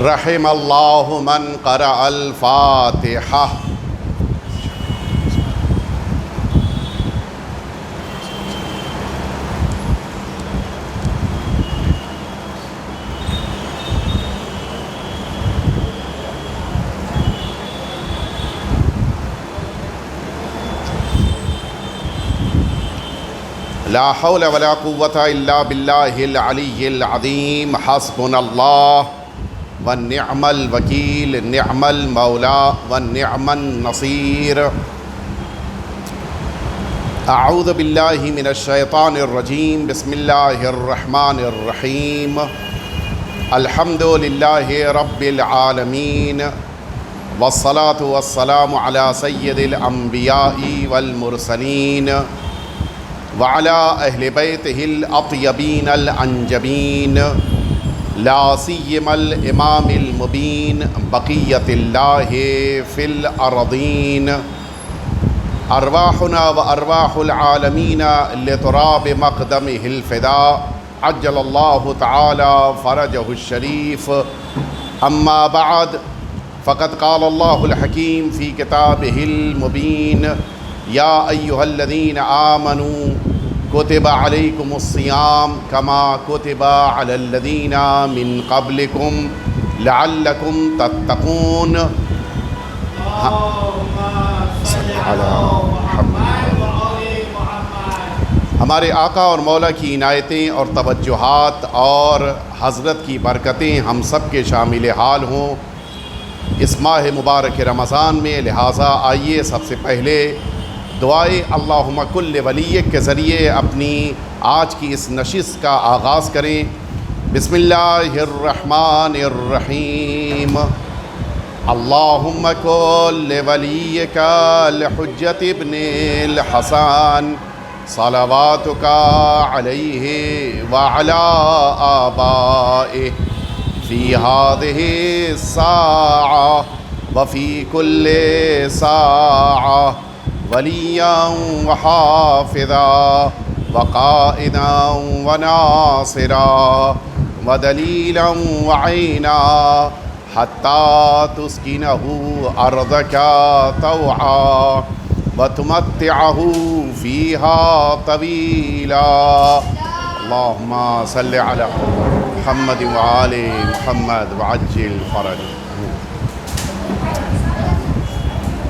رحم اللہ من قرأ الفاتحہ۔ لا حول ولا قوة الا باللہ العلی العظیم، حسبنا اللہ ونعم الوکیل، نعم المولا ونعم النصیر۔ اعوذ باللہ من الشیطان الرجیم، بسم اللہ الرحمن الرحیم۔ الحمد للہ رب العالمین، والصلاة والسلام علی سید الانبیاء والمرسلین، وعلی اہل بیتہ الاطیبین الانجبین، لا سیما الامام المبین، بقیت اللہ فی الارضین۔ ارواحنا و ارواح العالمین لتراب مقدمہ الفداء، عجل اللہ تعالی فرجہ الشریف۔ اما بعد، فقد قال اللہ الحکیم فی کتابہ المبین، یا ایہا الذین آمنوا کتب علیکم الصیام کما کتب علی الذین من قبلکم لعلکم تتقون۔ ہمارے آقا اور مولا کی عنایتیں اور توجہات اور حضرت کی برکتیں ہم سب کے شامل حال ہوں اس ماہ مبارک رمضان میں۔ لہٰذا آئیے سب سے پہلے دعائے اللہم کل ولیک کے ذریعے اپنی آج کی اس نشست کا آغاز کریں۔ بسم اللہ الرحمن الرحیم۔ اللہم کل ولیک الحجۃ ابن الحسن صلواتک علیہ وعلی آبائہ فی ہذہ الساعہ وفی کل ساعہ، ولیاً وحافظا وقائدا وناصرا ودلیلا وعینا حتی تسکنہ ارضک طوعا وتمتعہ فیہا طویلا۔ اللہم صلی علی محمد وآل محمد وعجل فرج۔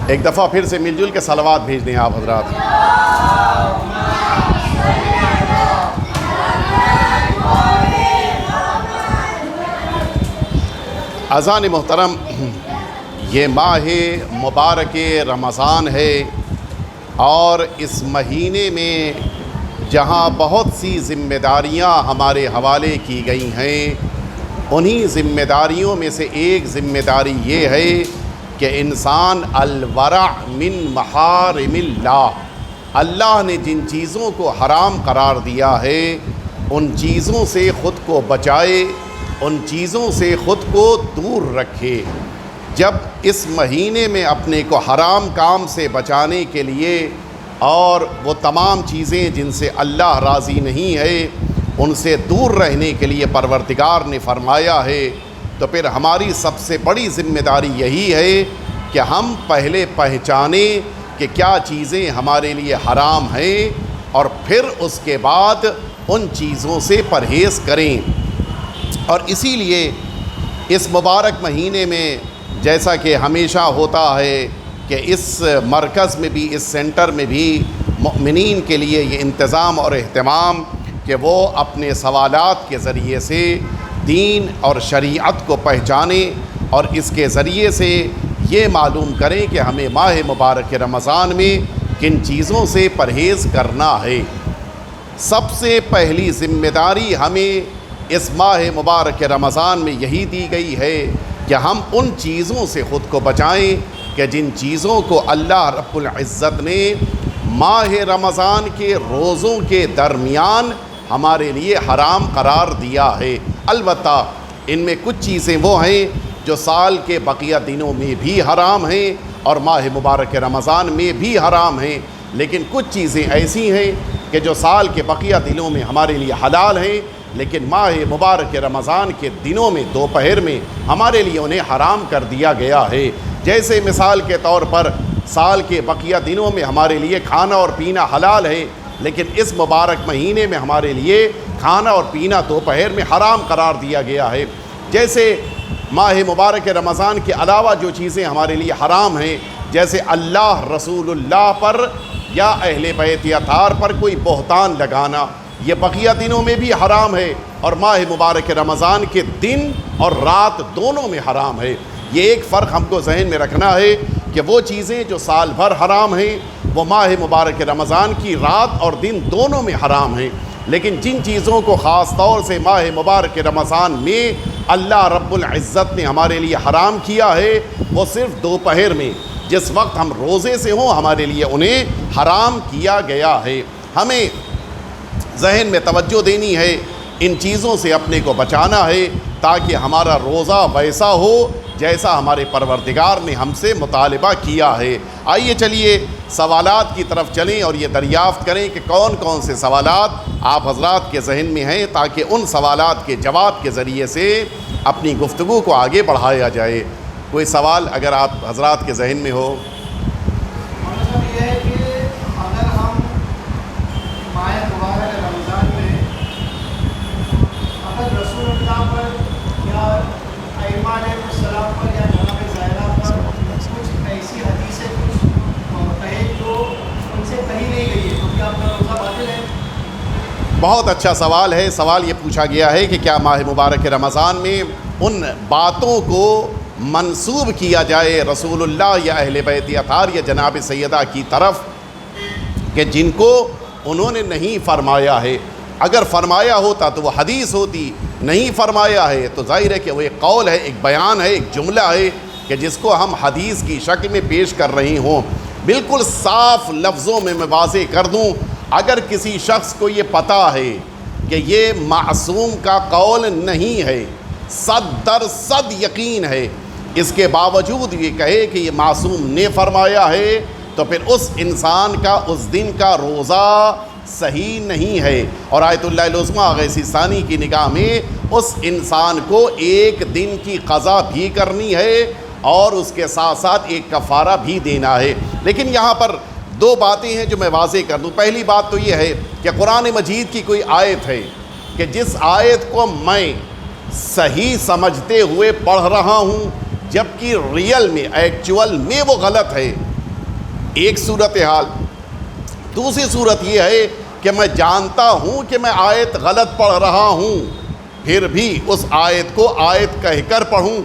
ایک دفعہ پھر سے مل جل کے صلوات بھیج دیں آپ حضرات۔ اذان محترم، یہ ماہ مبارک رمضان ہے، اور اس مہینے میں جہاں بہت سی ذمہ داریاں ہمارے حوالے کی گئی ہیں، انہی ذمہ داریوں میں سے ایک ذمہ داری یہ ہے کہ انسان الورع من محارم اللہ، اللہ نے جن چیزوں کو حرام قرار دیا ہے ان چیزوں سے خود کو بچائے، ان چیزوں سے خود کو دور رکھے۔ جب اس مہینے میں اپنے کو حرام کام سے بچانے کے لیے اور وہ تمام چیزیں جن سے اللہ راضی نہیں ہے ان سے دور رہنے کے لیے پروردگار نے فرمایا ہے، تو پھر ہماری سب سے بڑی ذمہ داری یہی ہے کہ ہم پہلے پہچانیں کہ کیا چیزیں ہمارے لیے حرام ہیں، اور پھر اس کے بعد ان چیزوں سے پرہیز کریں۔ اور اسی لیے اس مبارک مہینے میں جیسا کہ ہمیشہ ہوتا ہے کہ اس مرکز میں بھی، اس سینٹر میں بھی مؤمنین کے لیے یہ انتظام اور اہتمام کہ وہ اپنے سوالات کے ذریعے سے دین اور شریعت کو پہچانیں، اور اس کے ذریعے سے یہ معلوم کریں کہ ہمیں ماہ مبارک رمضان میں کن چیزوں سے پرہیز کرنا ہے۔ سب سے پہلی ذمہ داری ہمیں اس ماہ مبارک رمضان میں یہی دی گئی ہے کہ ہم ان چیزوں سے خود کو بچائیں کہ جن چیزوں کو اللہ رب العزت نے ماہ رمضان کے روزوں کے درمیان ہمارے لیے حرام قرار دیا ہے۔ البتہ ان میں کچھ چیزیں وہ ہیں جو سال کے بقیہ دنوں میں بھی حرام ہیں اور ماہ مبارک رمضان میں بھی حرام ہیں، لیکن کچھ چیزیں ایسی ہیں کہ جو سال کے بقیہ دنوں میں ہمارے لیے حلال ہیں، لیکن ماہ مبارک رمضان کے دنوں میں دوپہر میں ہمارے لیے انہیں حرام کر دیا گیا ہے۔ جیسے مثال کے طور پر سال کے بقیہ دنوں میں ہمارے لیے کھانا اور پینا حلال ہے، لیکن اس مبارک مہینے میں ہمارے لیے کھانا اور پینا دوپہر میں حرام قرار دیا گیا ہے۔ جیسے ماہ مبارک رمضان کے علاوہ جو چیزیں ہمارے لیے حرام ہیں، جیسے اللہ، رسول اللہ پر یا اہل بیت اطہار پر کوئی بہتان لگانا، یہ بقیہ دنوں میں بھی حرام ہے اور ماہ مبارک رمضان کے دن اور رات دونوں میں حرام ہے۔ یہ ایک فرق ہم کو ذہن میں رکھنا ہے کہ وہ چیزیں جو سال بھر حرام ہیں وہ ماہ مبارک رمضان کی رات اور دن دونوں میں حرام ہیں، لیکن جن چیزوں کو خاص طور سے ماہ مبارک رمضان میں اللہ رب العزت نے ہمارے لیے حرام کیا ہے، وہ صرف دوپہر میں جس وقت ہم روزے سے ہوں ہمارے لیے انہیں حرام کیا گیا ہے۔ ہمیں ذہن میں توجہ دینی ہے، ان چیزوں سے اپنے کو بچانا ہے تاکہ ہمارا روزہ ویسا ہو جیسا ہمارے پروردگار نے ہم سے مطالبہ کیا ہے۔ آئیے چلیے سوالات کی طرف چلیں اور یہ دریافت کریں کہ کون کون سے سوالات آپ حضرات کے ذہن میں ہیں، تاکہ ان سوالات کے جواب کے ذریعے سے اپنی گفتگو کو آگے بڑھایا جائے۔ کوئی سوال اگر آپ حضرات کے ذہن میں ہو؟ یہ ہے کہ اگر ہم ماہ مبارک رمضان میں اگر رسول اللہ پر یا ائمہ علیہ السلام پر یا جناب زہرا پر کچھ ایسی حدیثیں کچھ کہیں جو ان سے کہی نہیں گئی ہے تو کیا اپنا روزہ باطل ہے؟ بہت اچھا سوال ہے۔ سوال یہ پوچھا گیا ہے کہ کیا ماہ مبارک رمضان میں ان باتوں کو منسوب کیا جائے رسول اللہ یا اہل بیت اطہار یا جناب سیدہ کی طرف کہ جن کو انہوں نے نہیں فرمایا ہے؟ اگر فرمایا ہوتا تو وہ حدیث ہوتی، نہیں فرمایا ہے تو ظاہر ہے کہ وہ ایک قول ہے، ایک بیان ہے، ایک جملہ ہے کہ جس کو ہم حدیث کی شکل میں پیش کر رہی ہوں۔ بالکل صاف لفظوں میں واضح کر دوں، اگر کسی شخص کو یہ پتہ ہے کہ یہ معصوم کا قول نہیں ہے، 100% یقین ہے، اس کے باوجود یہ کہے کہ یہ معصوم نے فرمایا ہے، تو پھر اس انسان کا اس دن کا روزہ صحیح نہیں ہے، اور آیت اللہ العظمیٰ اغیثی ثانی کی نگاہ میں اس انسان کو ایک دن کی قضا بھی کرنی ہے اور اس کے ساتھ ساتھ ایک کفارہ بھی دینا ہے۔ لیکن یہاں پر دو باتیں ہیں جو میں واضح کر دوں۔ پہلی بات تو یہ ہے کہ قرآن مجید کی کوئی آیت ہے کہ جس آیت کو میں صحیح سمجھتے ہوئے پڑھ رہا ہوں جبکہ ریئل میں ایکچول میں وہ غلط ہے، ایک صورتحال۔ دوسری صورت یہ ہے کہ میں جانتا ہوں کہ میں آیت غلط پڑھ رہا ہوں، پھر بھی اس آیت کو آیت کہہ کر پڑھوں،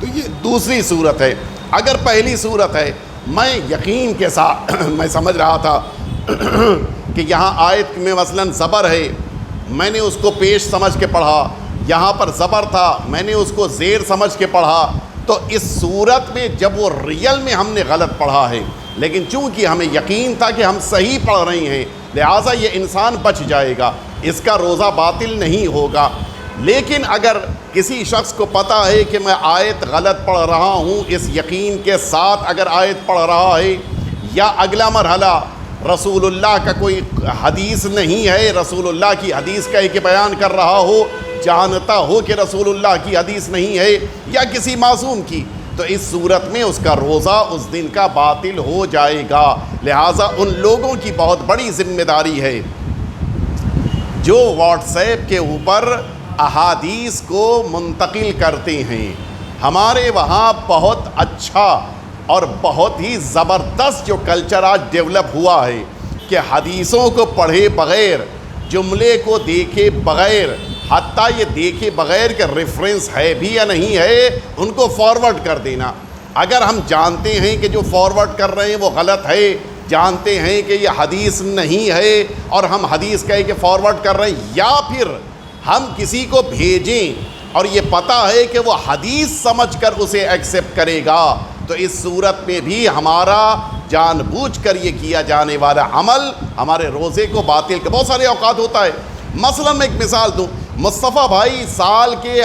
تو یہ دوسری صورت ہے۔ اگر پہلی صورت ہے میں یقین کے ساتھ میں سمجھ رہا تھا کہ یہاں آیت میں مثلاً زبر ہے، میں نے اس کو پیش سمجھ کے پڑھا، یہاں پر زبر تھا میں نے اس کو زیر سمجھ کے پڑھا، تو اس صورت میں جب وہ ریل میں ہم نے غلط پڑھا ہے، لیکن چونکہ ہمیں یقین تھا کہ ہم صحیح پڑھ رہے ہیں لہٰذا یہ انسان بچ جائے گا، اس کا روزہ باطل نہیں ہوگا۔ لیکن اگر کسی شخص کو پتہ ہے کہ میں آیت غلط پڑھ رہا ہوں، اس یقین کے ساتھ اگر آیت پڑھ رہا ہے، یا اگلا مرحلہ رسول اللہ کا کوئی حدیث نہیں ہے، رسول اللہ کی حدیث کہہ کے بیان کر رہا ہو، جانتا ہو کہ رسول اللہ کی حدیث نہیں ہے یا کسی معصوم کی، تو اس صورت میں اس کا روزہ اس دن کا باطل ہو جائے گا۔ لہٰذا ان لوگوں کی بہت بڑی ذمہ داری ہے جو واٹس ایپ کے اوپر احادیث کو منتقل کرتے ہیں۔ ہمارے وہاں بہت اچھا اور بہت ہی زبردست جو کلچر آج ڈیولپ ہوا ہے کہ حدیثوں کو پڑھے بغیر، جملے کو دیکھے بغیر، حتیٰ یہ دیکھے بغیر کہ ریفرنس ہے بھی یا نہیں ہے، ان کو فارورڈ کر دینا۔ اگر ہم جانتے ہیں کہ جو فارورڈ کر رہے ہیں وہ غلط ہے، جانتے ہیں کہ یہ حدیث نہیں ہے اور ہم حدیث کہے کہ فارورڈ کر رہے ہیں، یا پھر ہم کسی کو بھیجیں اور یہ پتہ ہے کہ وہ حدیث سمجھ کر اسے ایکسیپٹ کرے گا، تو اس صورت میں بھی ہمارا جان بوجھ کر یہ کیا جانے والا عمل ہمارے روزے کو باطل کا بہت سارے اوقات ہوتا ہے۔ مثلا میں ایک مثال دوں، مصطفیٰ بھائی سال کے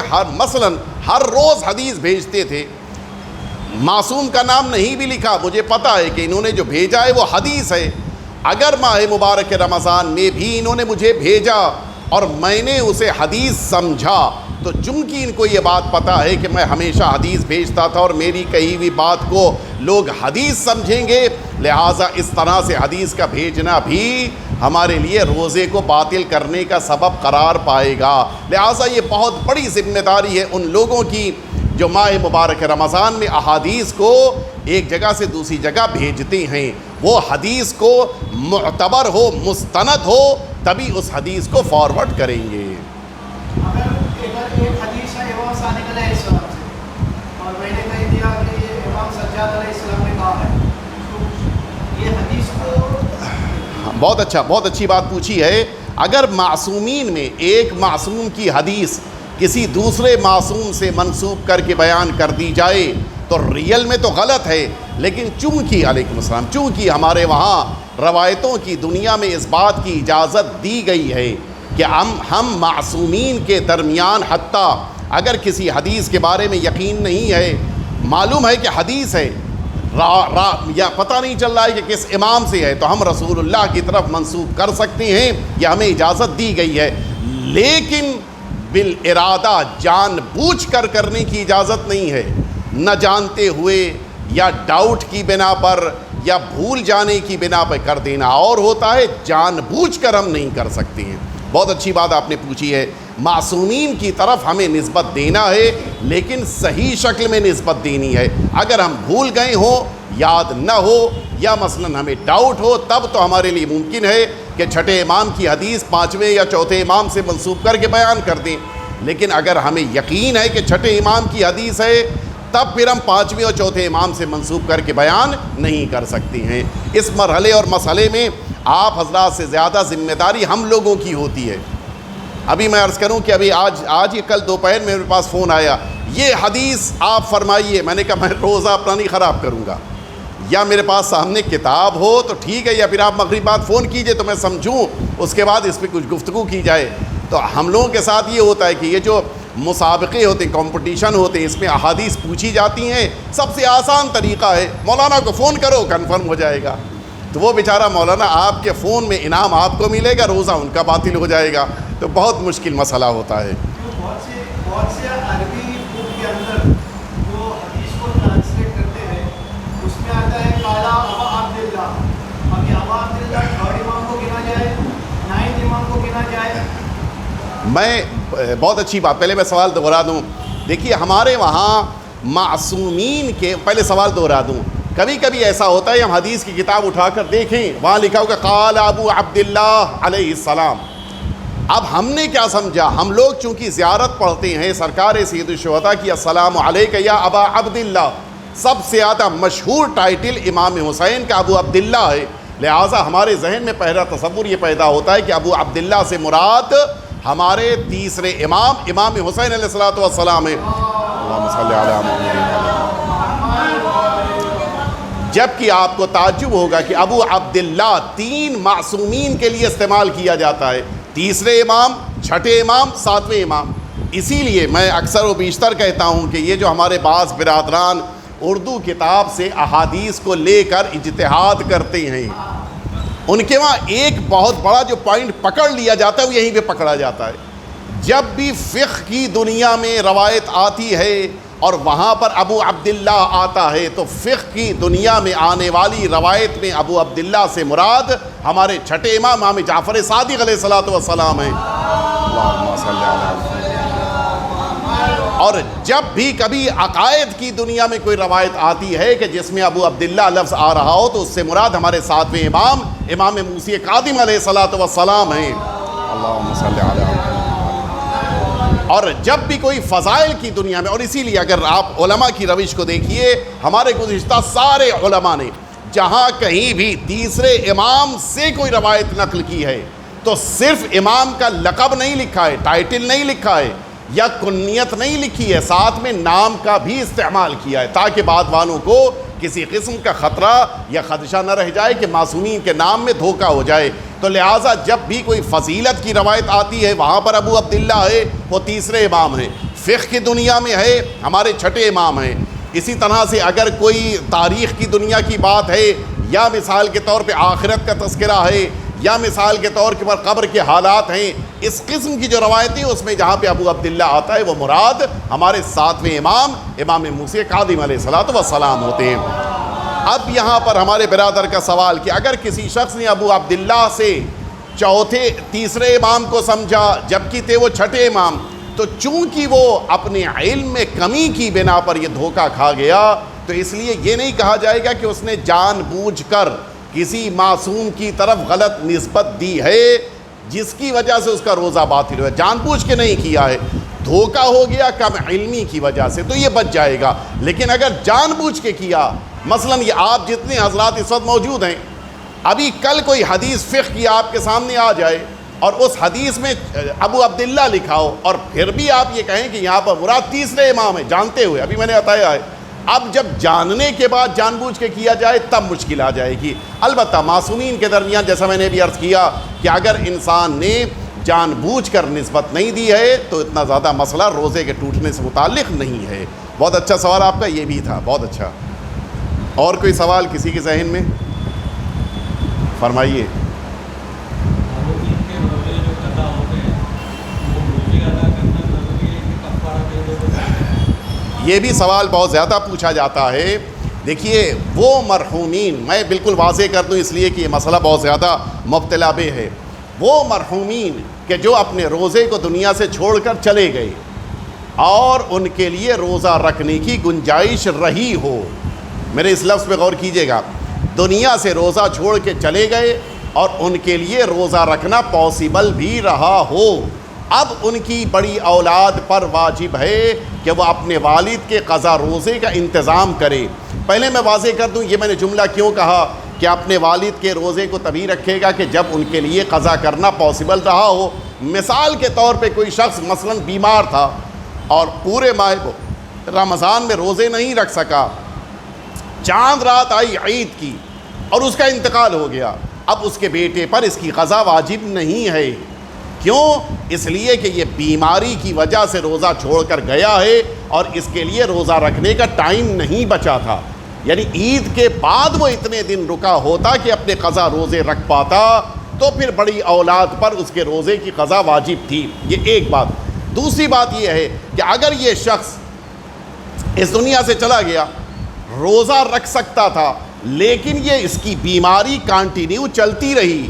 ہر روز حدیث بھیجتے تھے، معصوم کا نام نہیں بھی لکھا، مجھے پتہ ہے کہ انہوں نے جو بھیجا ہے وہ حدیث ہے۔ اگر ماہ مبارک رمضان میں بھی انہوں نے مجھے بھیجا اور میں نے اسے حدیث سمجھا، تو چونکہ ان کو یہ بات پتہ ہے کہ میں ہمیشہ حدیث بھیجتا تھا اور میری کہی ہوئی بات کو لوگ حدیث سمجھیں گے، لہٰذا اس طرح سے حدیث کا بھیجنا بھی ہمارے لیے روزے کو باطل کرنے کا سبب قرار پائے گا۔ لہٰذا یہ بہت بڑی ذمہ داری ہے ان لوگوں کی جو ماہ مبارک رمضان میں احادیث کو ایک جگہ سے دوسری جگہ بھیجتے ہیں، وہ حدیث کو معتبر ہو، مستند ہو، تبھی اس حدیث کو فارورڈ کریں گے۔ اگر ایک حدیث ہے امام صادق علیہ السلام سے اور میں نے کہہ دیا کہ یہ امام سجاد علیہ السلام نے کہا ہے، تو یہ حدیث کو بہت اچھی بات پوچھی ہے۔ اگر معصومین میں ایک معصوم کی حدیث کسی دوسرے معصوم سے منسوب کر کے بیان کر دی جائے تو ریل میں تو غلط ہے، لیکن چونکہ علیکم السلام چونکہ ہمارے وہاں روایتوں کی دنیا میں اس بات کی اجازت دی گئی ہے کہ ہم معصومین کے درمیان حتیٰ اگر کسی حدیث کے بارے میں یقین نہیں ہے، معلوم ہے کہ حدیث ہے یا پتہ نہیں چل رہا ہے کہ کس امام سے ہے، تو ہم رسول اللہ کی طرف منسوب کر سکتے ہیں، یہ ہمیں اجازت دی گئی ہے، لیکن بالارادہ جان بوجھ کر کرنے کی اجازت نہیں ہے۔ نہ جانتے ہوئے یا ڈاؤٹ کی بنا پر یا بھول جانے کی بنا پر کر دینا اور ہوتا ہے، جان بوجھ کر ہم نہیں کر سکتے ہیں۔ بہت اچھی بات آپ نے پوچھی ہے۔ معصومین کی طرف ہمیں نسبت دینا ہے، لیکن صحیح شکل میں نسبت دینی ہے۔ اگر ہم بھول گئے ہوں، یاد نہ ہو، یا مثلاً ہمیں ڈاؤٹ ہو، تب تو ہمارے لیے ممکن ہے کہ چھٹے امام کی حدیث پانچویں یا چوتھے امام سے منسوب کر کے بیان کر دیں، لیکن اگر ہمیں یقین ہے کہ چھٹے امام کی حدیث ہے، تب پھر ہم پانچویں اور چوتھے امام سے منسوب کر کے بیان نہیں کر سکتے ہیں۔ اس مرحلے اور مسئلے میں آپ حضرات سے زیادہ ذمہ داری ہم لوگوں کی ہوتی ہے۔ ابھی میں عرض کروں کہ ابھی آج ہی کل دوپہر میں میرے پاس فون آیا، یہ حدیث آپ فرمائیے۔ میں نے کہا میں روزہ اپنا نہیں خراب کروں گا، یا میرے پاس سامنے کتاب ہو تو ٹھیک ہے، یا پھر آپ مغرب بعد فون کیجئے تو میں سمجھوں، اس کے بعد اس پہ کچھ گفتگو کی جائے۔ تو ہم لوگوں کے ساتھ یہ ہوتا ہے کہ یہ جو مسابقے ہوتے ہیں، کمپٹیشن ہوتے ہیں، اس میں احادیث پوچھی جاتی ہیں، سب سے آسان طریقہ ہے مولانا کو فون کرو، کنفرم ہو جائے گا۔ تو وہ بیچارہ مولانا آپ کے فون میں انعام آپ کو ملے گا، روزہ ان کا باطل ہو جائے گا، تو بہت مشکل مسئلہ ہوتا ہے۔ بہت سے عربی بک کے اندر جو حدیث کو ٹرانسلیٹ کرتے ہیں، اس میں آتا ہے قال ابا عبداللہ، ابھی ابا عبداللہ تھرڈ امام کو گنا جائے، نائنتھ امام کو گنا جائے۔ میں بہت اچھی بات، پہلے میں سوال دوہرا دوں۔ دیکھیے ہمارے وہاں معصومین کے، پہلے سوال دوہرا دوں، کبھی کبھی ایسا ہوتا ہے ہم حدیث کی کتاب اٹھا کر دیکھیں، وہاں لکھا ہوگا قال ابو عبداللہ علیہ السلام۔ اب ہم نے کیا سمجھا، ہم لوگ چونکہ زیارت پڑھتے ہیں سرکار سید الشہداء کی السلام علیک یا ابا عبداللہ، سب سے زیادہ مشہور ٹائٹل امام حسین کا ابو عبداللہ ہے، لہٰذا ہمارے ذہن میں پہلا تصور یہ پیدا ہوتا ہے کہ ابو عبداللہ سے مراد ہمارے تیسرے امام حسین علیہ السلام ہے۔ اللہم صلی علی محمد۔ جبکہ آپ کو تعجب ہوگا کہ ابو عبداللہ 3 معصومین کے لیے استعمال کیا جاتا ہے، تیسرے امام، چھٹے امام، ساتویں امام۔ اسی لیے میں اکثر و بیشتر کہتا ہوں کہ یہ جو ہمارے بعض برادران اردو کتاب سے احادیث کو لے کر اجتہاد کرتے ہیں، ان کے وہاں ایک بہت بڑا جو پوائنٹ پکڑ لیا جاتا ہے وہ یہیں پہ پکڑا جاتا ہے۔ جب بھی فقہ کی دنیا میں روایت آتی ہے اور وہاں پر ابو عبداللہ آتا ہے، تو فقہ کی دنیا میں آنے والی روایت میں ابو عبداللہ سے مراد ہمارے چھٹے امام جعفر صادق علیہ السلام ہیں۔ اللہم صلی علی محمد۔ اور جب بھی کبھی عقائد کی دنیا میں کوئی روایت آتی ہے کہ جس میں ابو عبداللہ لفظ آ رہا ہو، تو اس سے مراد ہمارے ساتویں امام موسی کاظم علیہ السلام ہیں۔ اللہم صلی علی محمد۔ اور جب بھی کوئی فضائل کی دنیا میں، اور اسی لیے اگر آپ علماء کی روش کو دیکھیے، ہمارے گزشتہ سارے علماء نے جہاں کہیں بھی تیسرے امام سے کوئی روایت نقل کی ہے تو صرف امام کا لقب نہیں لکھا ہے، ٹائٹل نہیں لکھا ہے، یا کنیت نہیں لکھی ہے، ساتھ میں نام کا بھی استعمال کیا ہے، تاکہ بعد والوں کو کسی قسم کا خطرہ یا خدشہ نہ رہ جائے کہ معصومین کے نام میں دھوکہ ہو جائے۔ تو لہٰذا جب بھی کوئی فضیلت کی روایت آتی ہے، وہاں پر ابو عبداللہ ہے، وہ تیسرے امام ہیں۔ فقہ کی دنیا میں ہے، ہمارے چھٹے امام ہیں۔ اسی طرح سے اگر کوئی تاریخ کی دنیا کی بات ہے، یا مثال کے طور پہ آخرت کا تذکرہ ہے، یا مثال کے طور پر قبر کے حالات ہیں، اس قسم کی جو روایتیں اس میں جہاں پہ ابو عبداللہ آتا ہے وہ مراد ہمارے 7ویں امام موسیٰ کاظم علیہ الصلوۃ والسلام ہوتے ہیں۔ اب یہاں پر ہمارے برادر کا سوال کہ اگر کسی شخص نے ابو عبداللہ سے تیسرے امام کو سمجھا جبکہ تھے وہ چھٹے امام، تو چونکہ وہ اپنے علم میں کمی کی بنا پر یہ دھوکہ کھا گیا، تو اس لیے یہ نہیں کہا جائے گا کہ اس نے جان بوجھ کر کسی معصوم کی طرف غلط نسبت دی ہے جس کی وجہ سے اس کا روزہ باطل ہوا۔ جان بوجھ کے نہیں کیا ہے، دھوکہ ہو گیا کم علمی کی وجہ سے، تو یہ بچ جائے گا۔ لیکن اگر جان بوجھ کے کیا، مثلا یہ آپ جتنے حضرات اس وقت موجود ہیں، ابھی کل کوئی حدیث فقہ کی آپ کے سامنے آ جائے اور اس حدیث میں ابو عبداللہ لکھا ہو، اور پھر بھی آپ یہ کہیں کہ یہاں پر مراد تیسرے امام ہے، جانتے ہوئے، ابھی میں نے بتایا ہے۔ اب جب جاننے کے بعد جان بوجھ کے کیا جائے تب مشکل آ جائے گی۔ البتہ معصومین کے درمیان جیسا میں نے بھی عرض کیا کہ اگر انسان نے جان بوجھ کر نسبت نہیں دی ہے تو اتنا زیادہ مسئلہ روزے کے ٹوٹنے سے متعلق نہیں ہے۔ بہت اچھا سوال آپ کا یہ بھی تھا، بہت اچھا۔ اور کوئی سوال کسی کے ذہن میں؟ فرمائیے۔ یہ بھی سوال بہت زیادہ پوچھا جاتا ہے۔ دیکھیے وہ مرحومین، میں بالکل واضح کر دوں اس لیے کہ یہ مسئلہ بہت زیادہ مبتلا بے ہے، وہ مرحومین کہ جو اپنے روزے کو دنیا سے چھوڑ کر چلے گئے اور ان کے لیے روزہ رکھنے کی گنجائش رہی ہو، میرے اس لفظ پہ غور کیجیے گا، دنیا سے روزہ چھوڑ کے چلے گئے اور ان کے لیے روزہ رکھنا پاسبل بھی رہا ہو، اب ان کی بڑی اولاد پر واجب ہے کہ وہ اپنے والد کے قضا روزے کا انتظام کرے۔ پہلے میں واضح کر دوں یہ میں نے جملہ کیوں کہا کہ اپنے والد کے روزے کو تبھی رکھے گا کہ جب ان کے لیے قضا کرنا پاسبل رہا ہو۔ مثال کے طور پہ کوئی شخص مثلا بیمار تھا اور پورے ماہ رمضان میں روزے نہیں رکھ سکا، چاند رات آئی عید کی اور اس کا انتقال ہو گیا، اب اس کے بیٹے پر اس کی قضا واجب نہیں ہے۔ کیوں؟ اس لیے کہ یہ بیماری کی وجہ سے روزہ چھوڑ کر گیا ہے اور اس کے لیے روزہ رکھنے کا ٹائم نہیں بچا تھا، یعنی عید کے بعد وہ اتنے دن رکا ہوتا کہ اپنے قضا روزے رکھ پاتا تو پھر بڑی اولاد پر اس کے روزے کی قضا واجب تھی۔ یہ ایک بات۔ دوسری بات یہ ہے کہ اگر یہ شخص اس دنیا سے چلا گیا، روزہ رکھ سکتا تھا لیکن یہ اس کی بیماری کنٹینیو چلتی رہی،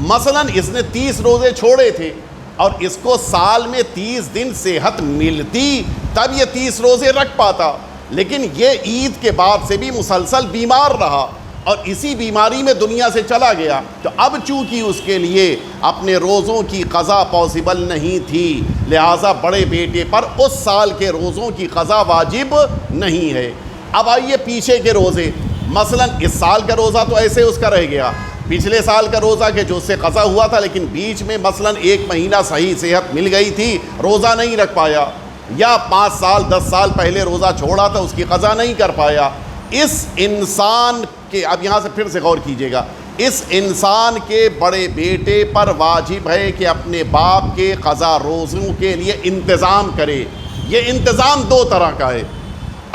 مثلا اس نے 30 روزے چھوڑے تھے اور اس کو سال میں 30 دن صحت ملتی تب یہ 30 روزے رکھ پاتا، لیکن یہ عید کے بعد سے بھی مسلسل بیمار رہا اور اسی بیماری میں دنیا سے چلا گیا، تو اب چونکہ اس کے لیے اپنے روزوں کی قضا پاسبل نہیں تھی، لہٰذا بڑے بیٹے پر اس سال کے روزوں کی قضا واجب نہیں ہے۔ اب آئیے پیچھے کے روزے، مثلا اس سال کا روزہ تو ایسے اس کا رہ گیا، پچھلے سال کا روزہ کہ جو اس سے قضا ہوا تھا لیکن بیچ میں مثلا 1 مہینہ صحیح صحت مل گئی تھی، روزہ نہیں رکھ پایا، یا 5 سال 10 سال پہلے روزہ چھوڑا تھا اس کی قضا نہیں کر پایا، اس انسان کے، اب یہاں سے پھر سے غور کیجیے گا، اس انسان کے بڑے بیٹے پر واجب ہے کہ اپنے باپ کے قضا روزوں کے لیے انتظام کرے۔ یہ انتظام 2 طرح کا ہے۔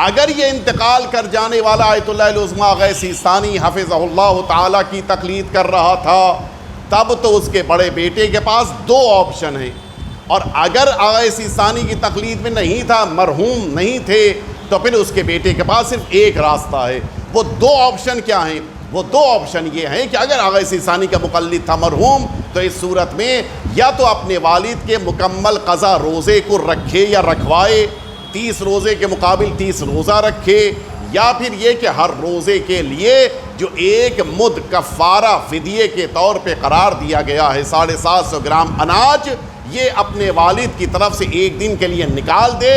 اگر یہ انتقال کر جانے والا آیت اللہ العظمیٰ غیث سیستانی حفظہ اللہ تعالیٰ کی تقلید کر رہا تھا تب تو اس کے بڑے بیٹے کے پاس 2 آپشن ہیں، اور اگر غیث سیستانی کی تقلید میں نہیں تھا، مرحوم نہیں تھے، تو پھر اس کے بیٹے کے پاس صرف ایک راستہ ہے۔ وہ 2 آپشن کیا ہیں؟ وہ 2 آپشن یہ ہیں کہ اگر غیث سیستانی کا مقلد تھا مرحوم تو اس صورت میں یا تو اپنے والد کے مکمل قضا روزے کو رکھے یا رکھوائے، 30 روزے کے مقابل 30 روزہ رکھے، یا پھر یہ کہ ہر روزے کے لیے جو 1 مد کفارہ فدیے کے طور پہ قرار دیا گیا ہے 750 گرام اناج، یہ اپنے والد کی طرف سے 1 دن کے لیے نکال دے،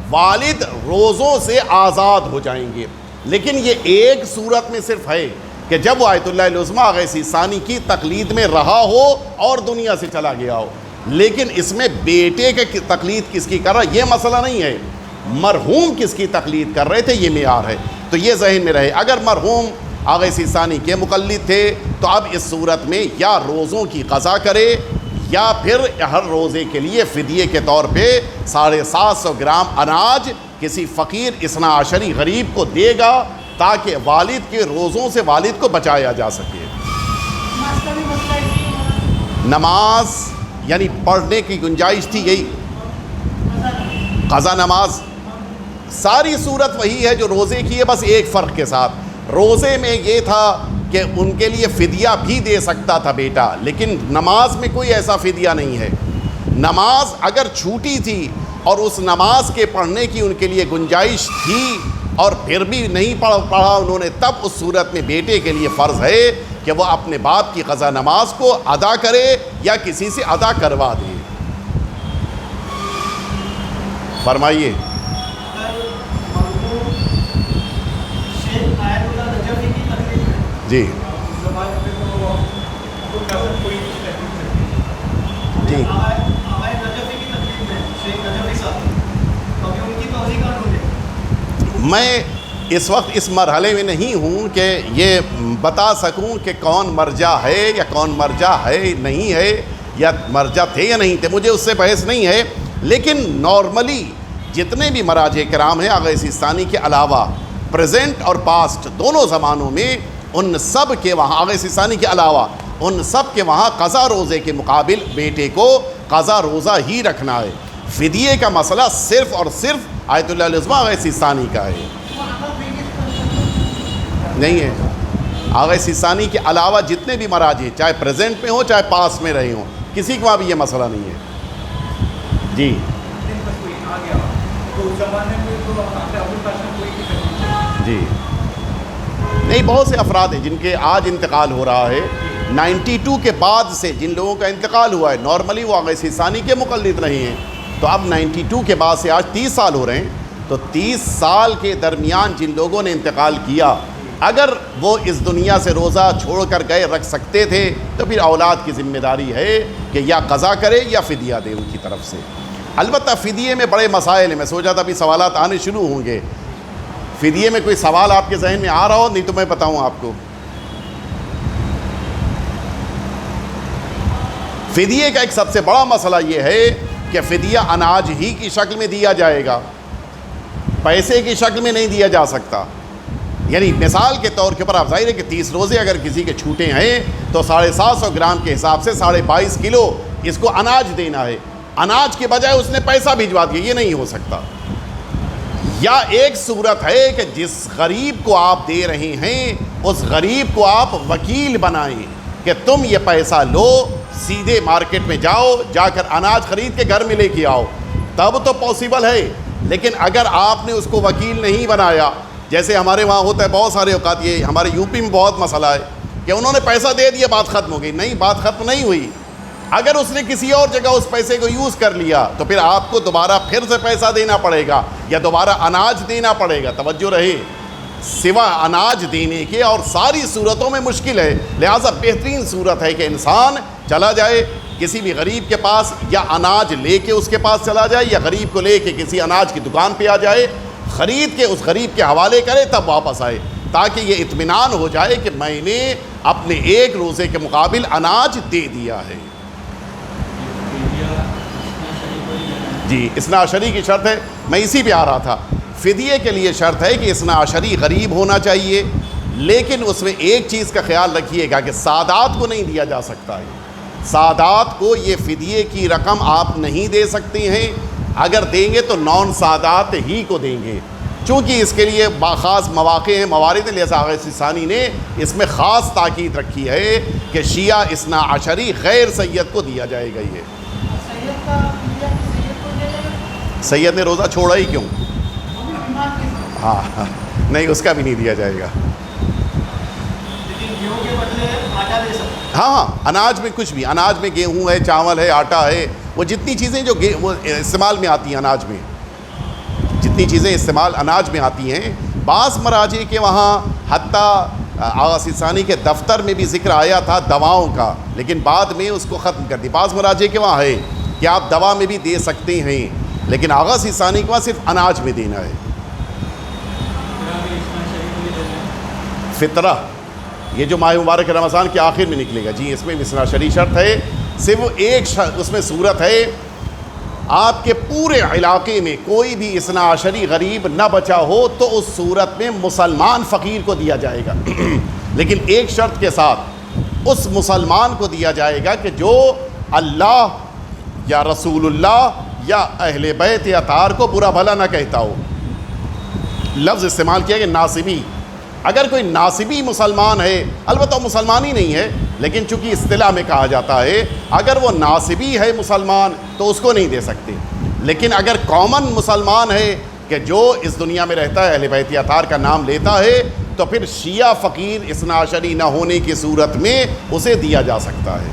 والد روزوں سے آزاد ہو جائیں گے۔ لیکن یہ ایک صورت میں صرف ہے کہ جب وہ آیت اللہ العظمیٰ غیث سیستانی کی تقلید میں رہا ہو اور دنیا سے چلا گیا ہو، لیکن اس میں بیٹے کے تقلید کس کی کر رہا ہے یہ مسئلہ نہیں ہے، مرحوم کس کی تقلید کر رہے تھے یہ معیار ہے۔ تو یہ ذہن میں رہے، اگر مرحوم غیث سیستانی کے مقلد تھے تو اب اس صورت میں یا روزوں کی قضا کرے یا پھر ہر روزے کے لیے فدیے کے طور پہ 750 گرام اناج کسی فقیر اثنا عشری غریب کو دے گا تاکہ والد کے روزوں سے والد کو بچایا جا سکے۔ نماز یعنی پڑھنے کی گنجائش تھی، یہی قضا نماز، ساری صورت وہی ہے جو روزے کی ہے، بس ایک فرق کے ساتھ، روزے میں یہ تھا کہ ان کے لیے فدیہ بھی دے سکتا تھا بیٹا، لیکن نماز میں کوئی ایسا فدیہ نہیں ہے۔ نماز اگر چھوٹی تھی اور اس نماز کے پڑھنے کی ان کے لیے گنجائش تھی اور پھر بھی نہیں پڑھا انہوں نے، تب اس صورت میں بیٹے کے لیے فرض ہے کہ وہ اپنے باپ کی قضا نماز کو ادا کرے یا کسی سے ادا کروا دے۔ فرمائیے۔ جی جی میں اس وقت اس مرحلے میں نہیں ہوں کہ یہ بتا سکوں کہ کون مرجع ہے یا کون مرجع ہے نہیں ہے، یا مرجع تھے یا نہیں تھے، مجھے اس سے بحث نہیں ہے، لیکن نارملی جتنے بھی مراجع کرام ہیں آغا سیستانی کے علاوہ، پریزنٹ اور پاسٹ دونوں زمانوں میں، ان سب کے وہاں، آغا سیستانی کے علاوہ ان سب کے وہاں قضا روزے کے مقابل بیٹے کو قضا روزہ ہی رکھنا ہے۔ فدیے کا مسئلہ صرف اور صرف آیت اللہ العظمیٰ آغا سیستانی کا ہے، نہیں ہے۔ آغا سیستانی کے علاوہ جتنے بھی مراجع، چاہے پریزنٹ میں ہوں چاہے پاس میں رہے ہوں، کسی کے وہاں بھی یہ مسئلہ نہیں ہے۔ جی جی نہیں، بہت سے افراد ہیں جن کے آج انتقال ہو رہا ہے، 92 کے بعد سے جن لوگوں کا انتقال ہوا ہے، نارملی وہ آغا سیستانی کے مقلد نہیں ہیں، تو اب 92 کے بعد سے آج 30 سال ہو رہے ہیں، تو 30 سال کے درمیان جن لوگوں نے انتقال کیا، اگر وہ اس دنیا سے روزہ چھوڑ کر گئے رکھ سکتے تھے، تو پھر اولاد کی ذمہ داری ہے کہ یا قضا کرے یا فدیہ دے ان کی طرف سے۔ البتہ فدیے میں بڑے مسائل ہیں، میں سوچا تھا ابھی سوالات آنے شروع ہوں گے۔ فدیے میں کوئی سوال آپ کے ذہن میں آ رہا ہو، نہیں تو میں بتاؤں آپ کو۔ فدیے کا ایک سب سے بڑا مسئلہ یہ ہے کہ فدیہ اناج ہی کی شکل میں دیا جائے گا، پیسے کی شکل میں نہیں دیا جا سکتا۔ یعنی مثال کے طور کے اوپر آپ ظاہر ہے کہ 30 روزے اگر کسی کے چھوٹے ہیں تو 750 گرام کے حساب سے 22.5 کلو اس کو اناج دینا ہے، اناج کے بجائے اس نے پیسہ بھجوا دیا، یہ نہیں ہو سکتا۔ یا ایک صورت ہے کہ جس غریب کو آپ دے رہے ہیں اس غریب کو آپ وکیل بنائیں کہ تم یہ پیسہ لو، سیدھے مارکیٹ میں جاؤ، جا کر اناج خرید کے گھر میں لے کے آؤ، تب تو پاسبل ہے۔ لیکن اگر آپ نے اس کو وکیل نہیں بنایا، جیسے ہمارے وہاں ہوتا ہے بہت سارے اوقات، یہ ہمارے یو پی میں بہت مسئلہ ہے کہ انہوں نے پیسہ دے دیا، بات ختم ہو گئی، نہیں، بات ختم نہیں ہوئی۔ اگر اس نے کسی اور جگہ اس پیسے کو یوز کر لیا تو پھر آپ کو دوبارہ پھر سے پیسہ دینا پڑے گا یا دوبارہ اناج دینا پڑے گا۔ توجہ رہے، سوا اناج دینے کے اور ساری صورتوں میں مشکل ہے، لہٰذا بہترین صورت ہے کہ انسان چلا جائے کسی بھی غریب کے پاس، یا اناج لے کے اس کے پاس چلا جائے، یا غریب کو لے کے کسی اناج کی دکان پہ آ جائے، خرید کے اس غریب کے حوالے کرے، تب واپس آئے، تاکہ یہ اطمینان ہو جائے کہ میں نے اپنے ایک روزے کے مقابل اناج دے دیا ہے۔ جی، اثنا عشری کی شرط ہے، میں اسی پہ آ رہا تھا۔ فدیے کے لیے شرط ہے کہ اثنا عشری غریب ہونا چاہیے، لیکن اس میں ایک چیز کا خیال رکھیے گا کہ سادات کو نہیں دیا جا سکتا ہے، سادات کو یہ فدیے کی رقم آپ نہیں دے سکتے ہیں، اگر دیں گے تو نان سادات ہی کو دیں گے، چونکہ اس کے لیے خاص مواقع ہیں، موارد ہیں، لہذا آغا سیستانی نے اس میں خاص تاکید رکھی ہے کہ شیعہ اثنا عشری غیر سید کو دیا جائے گا۔ یہ سید نے روزہ چھوڑا ہی کیوں؟ ہاں نہیں، اس کا بھی نہیں دیا جائے گا۔ ہاں ہاں، اناج میں کچھ بھی، اناج میں گیہوں ہے، چاول ہے، آٹا ہے، وہ جتنی چیزیں جو وہ استعمال میں آتی ہیں اناج میں، جتنی چیزیں استعمال اناج میں آتی ہیں، بعض مراجع کے وہاں حتیٰ آغا سیستانی کے دفتر میں بھی ذکر آیا تھا دواؤں کا، لیکن بعد میں اس کو ختم کر دی۔ بعض مراجع کے وہاں ہے کہ آپ دوا میں بھی دے سکتے ہیں، لیکن آغا سیستانی کے وہاں صرف اناج میں دینا ہے۔ فطرہ یہ جو ماہ مبارک رمضان کے آخر میں نکلے گا، جی اس میں اثنا عشری شرط ہے، صرف ایک اس میں صورت ہے، آپ کے پورے علاقے میں کوئی بھی اثنا عشری غریب نہ بچا ہو تو اس صورت میں مسلمان فقیر کو دیا جائے گا، لیکن ایک شرط کے ساتھ اس مسلمان کو دیا جائے گا کہ جو اللہ یا رسول اللہ یا اہل بیت یا اطہار کو برا بھلا نہ کہتا ہو. لفظ استعمال کیا کہ ناصبی. اگر کوئی ناصبی مسلمان ہے، البتہ وہ مسلمان ہی نہیں ہے لیکن چونکہ اصطلاح میں کہا جاتا ہے اگر وہ ناصبی ہے مسلمان تو اس کو نہیں دے سکتے. لیکن اگر کامن مسلمان ہے کہ جو اس دنیا میں رہتا ہے اہل بیت اطہار کا نام لیتا ہے تو پھر شیعہ فقیر اثنا عشری نہ ہونے کی صورت میں اسے دیا جا سکتا ہے.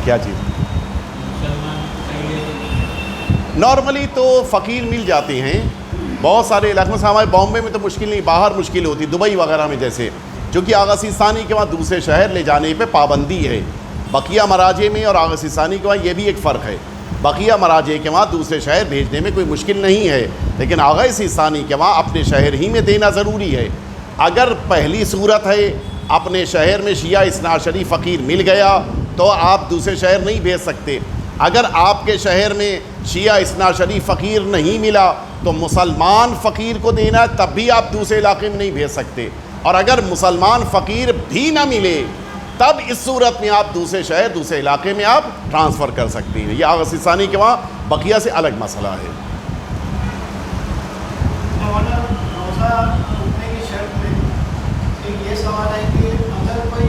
کیا چیز نارملی تو فقیر مل جاتے ہیں بہت سارے علاقوں سے. ہمارے بامبے میں تو مشکل نہیں، باہر مشکل ہوتی، دبئی وغیرہ میں جیسے، چونکہ آغا سیستانی کے وہاں دوسرے شہر لے جانے پہ پابندی ہے. بقیہ مراجع میں اور آغا سیستانی کے وہاں یہ بھی ایک فرق ہے. بقیہ مراجع کے وہاں دوسرے شہر بھیجنے میں کوئی مشکل نہیں ہے، لیکن آغا سیستانی کے وہاں اپنے شہر ہی میں دینا ضروری ہے. اگر پہلی صورت ہے اپنے شہر میں شیعہ اثنا عشری فقیر مل گیا تو آپ دوسرے شہر نہیں بھیج سکتے. اگر آپ کے شہر میں شیعہ اثنا عشری فقیر نہیں ملا تو مسلمان فقیر کو دینا، تب بھی آپ دوسرے علاقے میں نہیں بھیج سکتے. اور اگر مسلمان فقیر بھی نہ ملے تب اس صورت میں آپ دوسرے شہر دوسرے علاقے میں آپ ٹرانسفر کر سکتے ہیں. یہ آغا سیستانی کے وہاں بقیہ سے الگ مسئلہ ہے. روزہ رکھنے کی شرط میں ایک یہ سوال ہے کہ اگر کوئی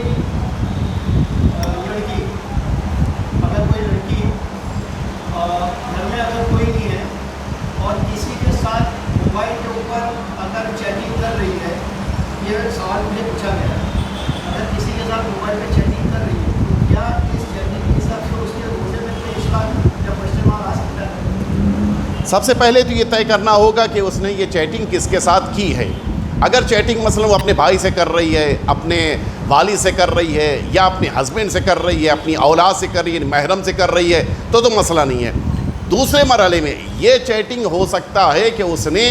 لڑکی گھر میں اگر کوئی نہیں ہے اور کسی کے ساتھ موبائل کے اوپر اگر چیٹنگ کر رہی ہے، یہ سوال مجھے پوچھا گیا، اگر کسی کے ساتھ موبائل پہ چیٹنگ کر رہی ہے تو کیا اس چیٹنگ کے حساب سے اس کے روزے میں کوئی اشکال یا کوشچن مارک آ سکتا ہے؟ سب سے پہلے تو یہ طے کرنا ہوگا کہ اس نے یہ چیٹنگ کس کے ساتھ کی ہے. اگر چیٹنگ مثلا وہ اپنے بھائی سے کر رہی ہے، اپنے والد سے کر رہی ہے، یا اپنے ہسبینڈ سے کر رہی ہے، اپنی اولاد سے کر رہی ہے، محرم سے کر رہی ہے تو مسئلہ نہیں ہے. دوسرے مرحلے میں یہ چیٹنگ ہو سکتا ہے کہ اس نے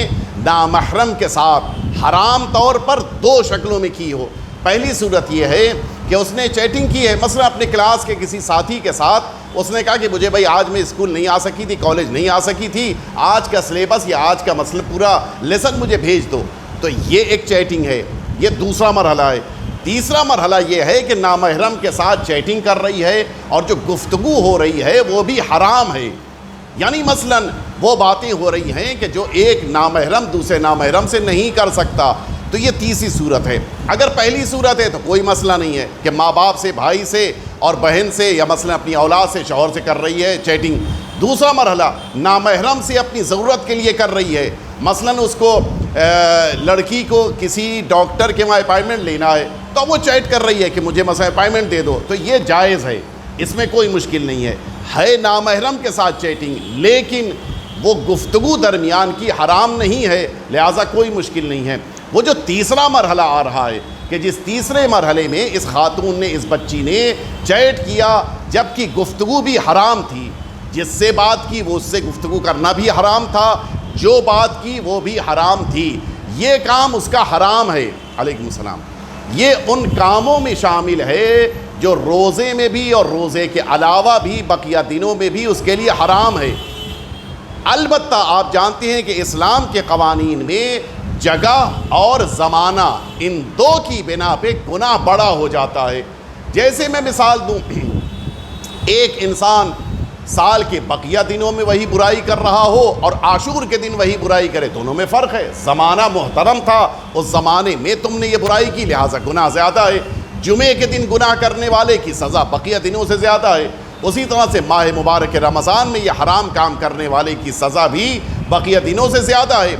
نامحرم کے ساتھ حرام طور پر دو شکلوں میں کی ہو. پہلی صورت یہ ہے کہ اس نے چیٹنگ کی ہے مثلا اپنے کلاس کے کسی ساتھی کے ساتھ، اس نے کہا کہ مجھے بھائی آج میں اسکول نہیں آ سکی تھی، کالج نہیں آ سکی تھی، آج کا سلیبس یا آج کا مسئلہ پورا لیسن مجھے بھیج دو. تو یہ ایک چیٹنگ ہے، یہ دوسرا مرحلہ ہے. تیسرا مرحلہ یہ ہے کہ نامحرم کے ساتھ چیٹنگ کر رہی ہے اور جو گفتگو ہو رہی ہے وہ بھی حرام ہے. یعنی مثلا وہ باتیں ہو رہی ہیں کہ جو ایک نامحرم دوسرے نامحرم سے نہیں کر سکتا. تو یہ تیسری صورت ہے. اگر پہلی صورت ہے تو کوئی مسئلہ نہیں ہے کہ ماں باپ سے، بھائی سے اور بہن سے، یا مثلا اپنی اولاد سے، شوہر سے کر رہی ہے چیٹنگ. دوسرا مرحلہ نامحرم سے اپنی ضرورت کے لیے کر رہی ہے، مثلا اس کو لڑکی کو کسی ڈاکٹر کے وہاں اپائنٹمنٹ لینا ہے تو وہ چیٹ کر رہی ہے کہ مجھے مثلا اپائنٹمنٹ دے دو، تو یہ جائز ہے، اس میں کوئی مشکل نہیں ہے. ہے نامحرم کے ساتھ چیٹنگ لیکن وہ گفتگو درمیان کی حرام نہیں ہے، لہٰذا کوئی مشکل نہیں ہے. وہ جو تیسرا مرحلہ آ رہا ہے کہ جس تیسرے مرحلے میں اس خاتون نے، اس بچی نے چیٹ کیا جبکہ گفتگو بھی حرام تھی، جس سے بات کی وہ اس سے گفتگو کرنا بھی حرام تھا، جو بات کی وہ بھی حرام تھی، یہ کام اس کا حرام ہے. علیکم السلام. یہ ان کاموں میں شامل ہے جو روزے میں بھی اور روزے کے علاوہ بھی بقیہ دنوں میں بھی اس کے لیے حرام ہے. البتہ آپ جانتے ہیں کہ اسلام کے قوانین میں جگہ اور زمانہ ان دو کی بنا پہ گناہ بڑا ہو جاتا ہے. جیسے میں مثال دوں، ایک انسان سال کے بقیہ دنوں میں وہی برائی کر رہا ہو اور عاشور کے دن وہی برائی کرے، دونوں میں فرق ہے. زمانہ محترم تھا، اس زمانے میں تم نے یہ برائی کی لہٰذا گناہ زیادہ ہے. جمعے کے دن گناہ کرنے والے کی سزا بقیہ دنوں سے زیادہ ہے. اسی طرح سے ماہ مبارک رمضان میں یہ حرام کام کرنے والے کی سزا بھی بقیہ دنوں سے زیادہ ہے.